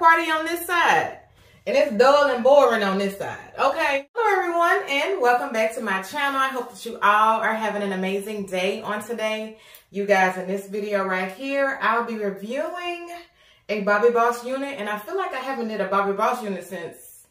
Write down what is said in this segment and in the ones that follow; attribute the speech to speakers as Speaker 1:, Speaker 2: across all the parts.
Speaker 1: party on this side. And it's dull and boring on this side, okay? Hello everyone, and welcome back to my channel. I hope that you all are having an amazing day on today. You guys, in this video right here, I'll be reviewing a Bobbi Boss unit. And I feel like I haven't did a Bobbi Boss unit since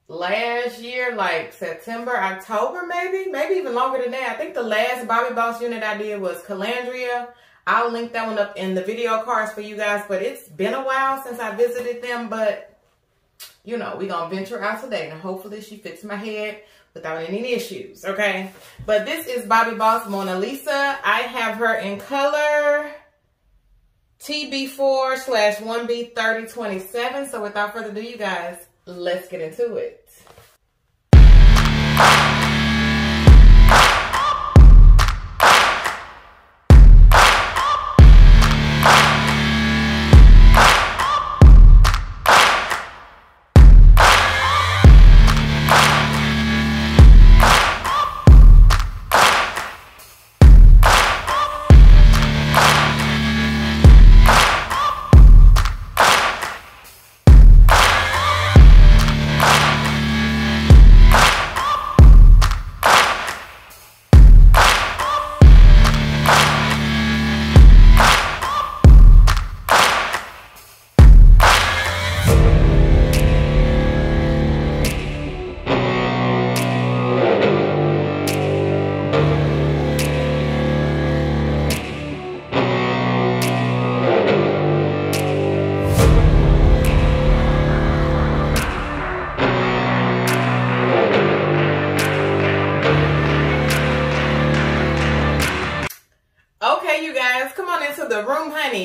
Speaker 1: last year, like September, October, maybe even longer than that. I think the last Bobbi Boss unit I did was Calandria. I'll link that one up in the video cards for you guys, but it's been a while since I visited them, but you know, we're going to venture out today, and hopefully she fits my head without any issues, okay? But this is Bobbi Boss Mona Lisa. I have her in color TB4/1B3027. So without further ado, you guys, let's get into it.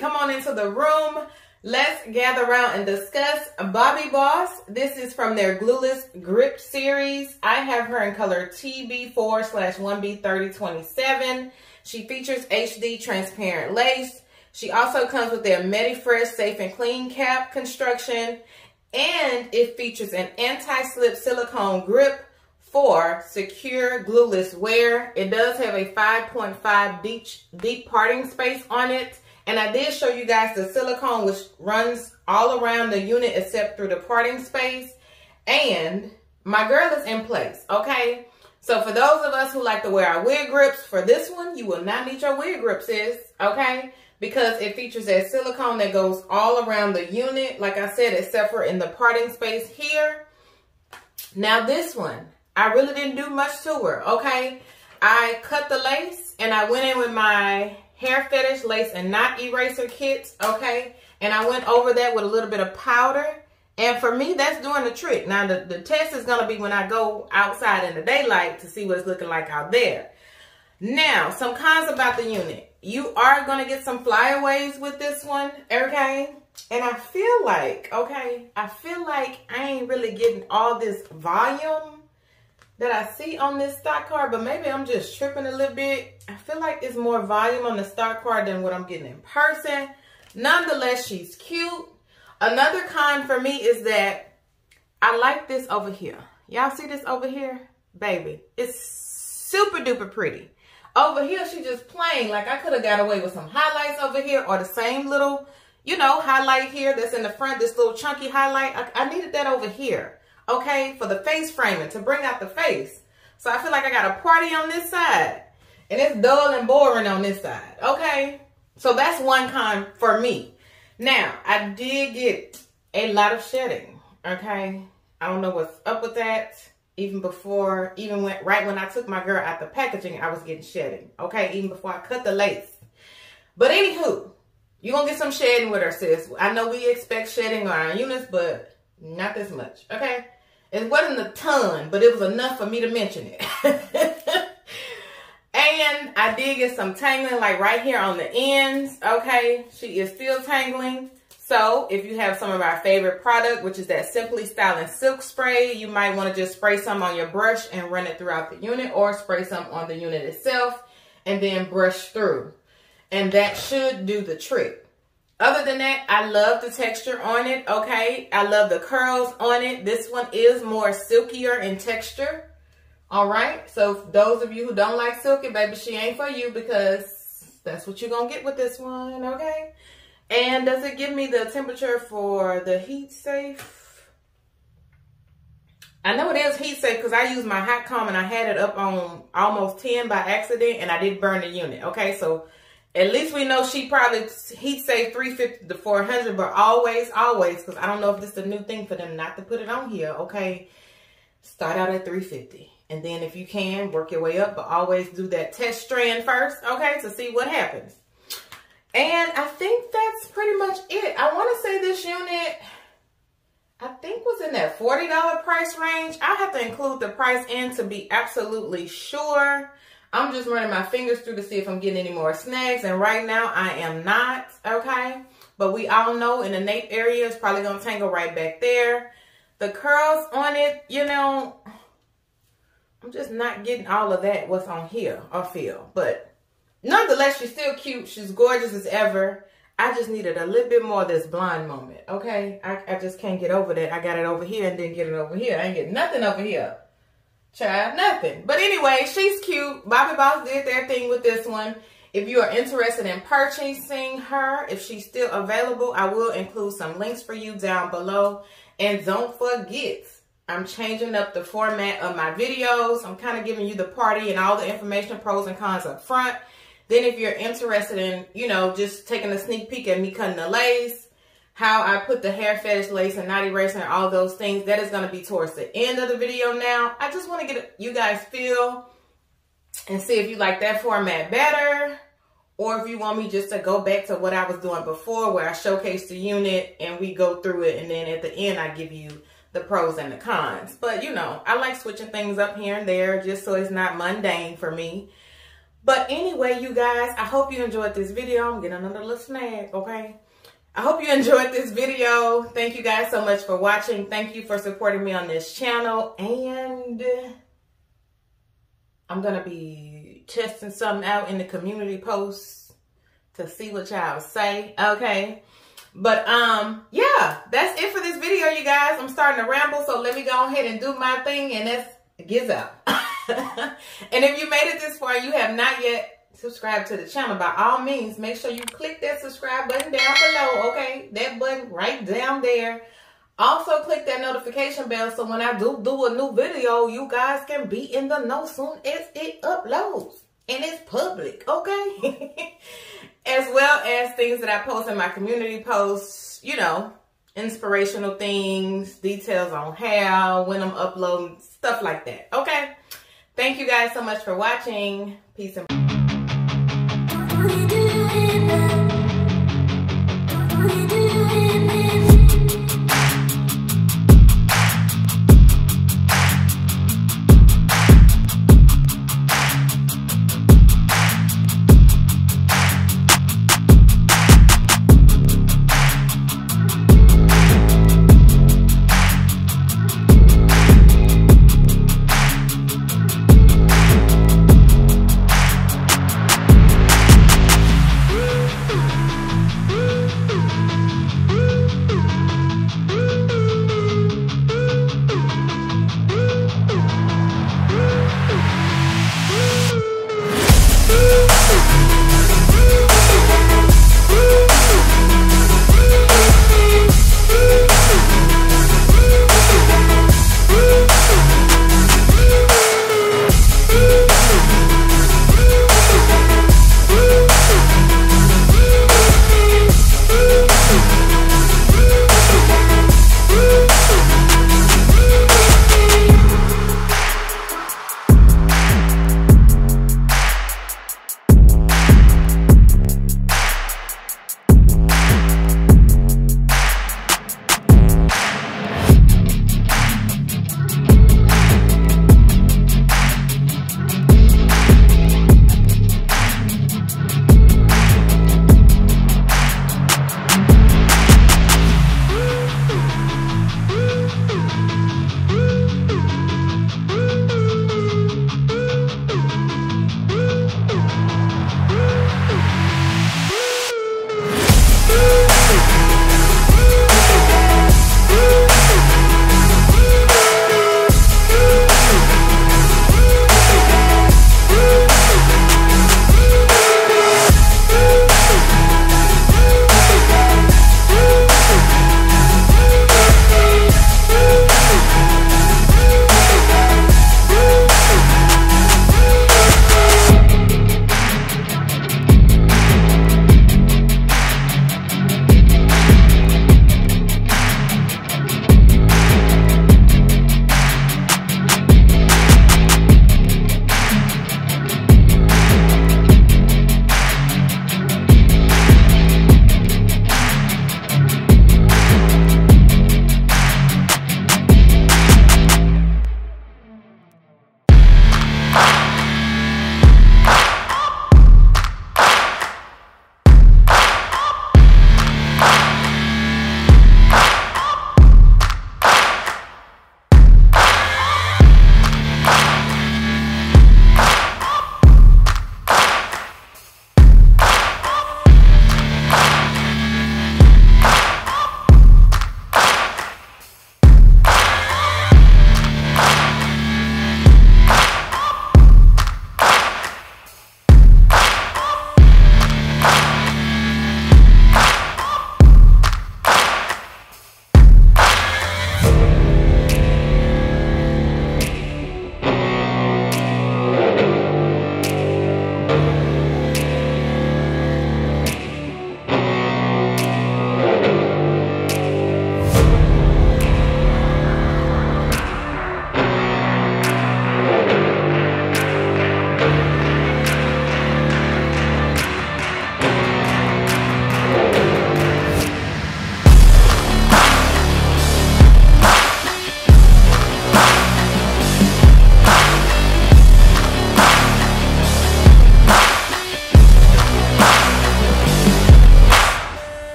Speaker 1: Come on into the room. Let's gather around and discuss Bobbi Boss. This is from their Glueless Grip series. I have her in color TB4/1B3027. She features HD transparent lace. She also comes with their MediFresh Safe and Clean cap construction, and it features an anti-slip silicone grip for secure glueless wear. It does have a 5.5 deep parting space on it. And I did show you guys the silicone, which runs all around the unit except through the parting space. And my girl is in place, okay? So for those of us who like to wear our wig grips, for this one, you will not need your wig grip, sis, okay? Because it features that silicone that goes all around the unit, like I said, except for in the parting space here. Now this one, I really didn't do much to her, okay? I cut the lace and I went in with my Hair Fetish lace and knot eraser kits, okay? And I went over that with a little bit of powder. And for me, that's doing the trick. Now, the test is going to be when I go outside in the daylight to see what it's looking like out there. Now, some cons about the unit. You are going to get some flyaways with this one, okay? And I feel like, okay, I ain't really getting all this volume that I see on this stock card, but maybe I'm just tripping a little bit. I feel like it's more volume on the stock card than what I'm getting in person. Nonetheless, she's cute. Another con for me is that I like this over here. Y'all see this over here? Baby, it's super duper pretty. Over here, she's just plain. Like I could have got away with some highlights over here, or the same little, you know, highlight here that's in the front, this little chunky highlight. I needed that over here. Okay, for the face framing, to bring out the face. So I feel like I got a party on this side, and it's dull and boring on this side, okay? So that's one con for me. Now, I did get a lot of shedding, okay? I don't know what's up with that. Right when I took my girl out the packaging, I was getting shedding, okay? Even before I cut the lace. But anywho, you're going to get some shedding with her, sis. I know we expect shedding on our units, but not this much, okay? It wasn't a ton, but it was enough for me to mention it. And I did get some tangling, like right here on the ends, okay? She is still tangling. So if you have some of our favorite product, which is that Simply Styling Silk Spray, you might want to just spray some on your brush and run it throughout the unit, or spray some on the unit itself and then brush through. And that should do the trick. Other than that, I love the texture on it, okay? I love the curls on it. This one is more silkier in texture, all right? So those of you who don't like silky, baby, she ain't for you, because that's what you're going to get with this one, okay? And does it give me the temperature for the heat safe? I know it is heat safe because I used my hot comb and I had it up on almost 10 by accident and I did burn the unit. Okay, so at least we know she probably heat safe 350 to 400, but always, because I don't know if this is a new thing for them not to put it on here. Okay, start out at 350. And then if you can, work your way up, but always do that test strand first, okay, to see what happens. And I think that's pretty much it. I want to say this unit, I think was in that $40 price range. I have to include the price in to be absolutely sure. I'm just running my fingers through to see if I'm getting any more snags. And right now I am not, okay? But we all know in the nape area, it's probably going to tangle right back there. The curls on it, you know, I'm just not getting all of that, what's on here, I feel. But nonetheless, she's still cute. She's gorgeous as ever. I just needed a little bit more of this blonde moment, okay? I just can't get over that. I got it over here and didn't get it over here. I ain't getting nothing over here. Child, nothing. But anyway, she's cute. Bobbi Boss did their thing with this one. If you are interested in purchasing her, if she's still available, I will include some links for you down below. And don't forget, I'm changing up the format of my videos. I'm kind of giving you the party and all the information, pros and cons up front. Then if you're interested in, you know, just taking a sneak peek at me cutting the lace, how I put the hair fetish lace and knot eraser and all those things, that is going to be towards the end of the video now. I just want to get you guys feel and see if you like that format better, or if you want me just to go back to what I was doing before where I showcase the unit and we go through it, and then at the end I give you the pros and the cons. But, you know, I like switching things up here and there just so it's not mundane for me. But anyway, you guys, I hope you enjoyed this video. I'm getting another little snag, okay? I hope you enjoyed this video. Thank you guys so much for watching. Thank you for supporting me on this channel. And I'm going to be testing something out in the community posts to see what y'all say, okay? But, yeah, that's it for this video, you guys. I'm starting to ramble, so let me go ahead and do my thing, and that's gives up. And if you made it this far and you have not yet subscribed to the channel, by all means, make sure you click that subscribe button down below, okay? That button right down there. Also, click that notification bell so when I do a new video, you guys can be in the know soon as it uploads. And it's public, okay? As well as things that I post in my community posts, you know, inspirational things, details on how, when I'm uploading, stuff like that, okay? Thank you guys so much for watching. Peace and